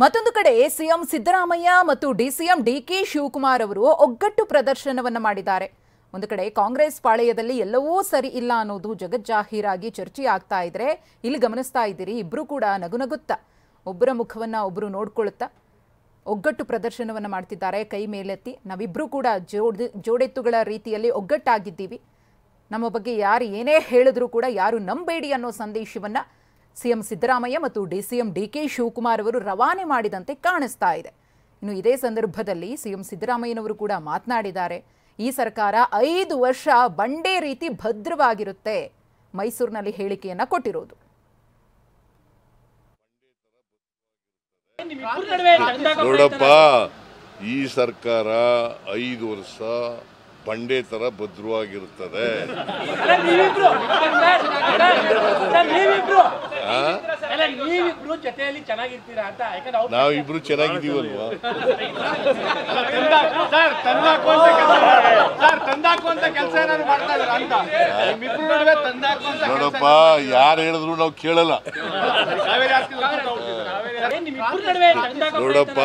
ಮತ್ತೊಂದು ಕಡೆ ಸಿಎಂ ಸಿದ್ದರಾಮಯ್ಯ ಮತ್ತು ಡಿಸಿಎಂ ಡಿಕೆ ಶಿವಕುಮಾರ್ ಅವರು ಒಗ್ಗಟ್ಟು ಪ್ರದರ್ಶನವನ್ನ ಮಾಡಿದ್ದಾರೆ. ಒಂದು ಕಡೆ ಕಾಂಗ್ರೆಸ್ ಪಾಳೆಯದಲ್ಲಿ ಎಲ್ಲವೂ ಸರಿ ಇಲ್ಲ ಅನ್ನೋದು ಜಗಜ್ಜಾಹೀರಾಗಿ ಚರ್ಚೆ ಆಗ್ತಾ ಇದ್ರೆ ಇಲ್ಲಿ ಗಮನಿಸ್ತಾ ಇದ್ದೀರಿ, ಇಬ್ರು ಕೂಡ ನಗುನಗುತ್ತಾ ಒಬ್ಬರ ಮುಖವನ್ನ ಒಬ್ಬರು ನೋಡ್ಕೊಳ್ಳುತ್ತಾ ಒಗ್ಗಟ್ಟು ಪ್ರದರ್ಶನವನ್ನ ಮಾಡ್ತಿದ್ದಾರೆ. ಕೈ ಮೇಲೆತ್ತಿ ನಾವಿಬ್ರು ಕೂಡ ಜೋಡೆತ್ತುಗಳ ರೀತಿಯಲ್ಲಿ ಒಗ್ಗಟ್ಟಾಗಿದ್ದೀವಿ, ನಮ್ಮ ಬಗ್ಗೆ ಯಾರು ಏನೇ ಹೇಳಿದ್ರು ಕೂಡ ಯಾರು ನಂಬೇಡಿ ಅನ್ನೋ ಸಂದೇಶವನ್ನ ಸಿಎಂ ಸಿದ್ದರಾಮಯ್ಯ ಮತ್ತು ಡಿಸಿಎಂ ಡಿಕೆ ಶಿವಕುಮಾರ್ ಅವರು ರವಾನೆ ಮಾಡಿದಂತೆ ಕಾಣಿಸ್ತಾ ಇದೆ. ಇನ್ನು ಇದೇ ಸಂದರ್ಭದಲ್ಲಿ ಸಿಎಂ ಸಿದ್ದರಾಮಯ್ಯನವರು ಕೂಡ ಮಾತನಾಡಿದ್ದಾರೆ. ಈ ಸರ್ಕಾರ 5 ವರ್ಷ ಬಂಡೆ ರೀತಿ ಭದ್ರವಾಗಿರುತ್ತೆ ಮೈಸೂರಿನಲ್ಲಿ ಹೇಳಿಕೆಯನ್ನ ಕೊಟ್ಟಿರೋದು. ನೋಡಪ್ಪ, ಈ ಸರ್ಕಾರ 5 ವರ್ಷ ಬಂಡೆ ತರ ಭದ್ರವಾಗಿರುತ್ತದೆ. ನಾವಿಬ್ರು ಚೆನ್ನಾಗಿದ್ದೀವಲ್ವಾ? ನೋಡಪ್ಪ, ಯಾರು ಹೇಳಿದ್ರು ನಾವು ಕೇಳಲ್ಲ. ನೋಡಪ್ಪ.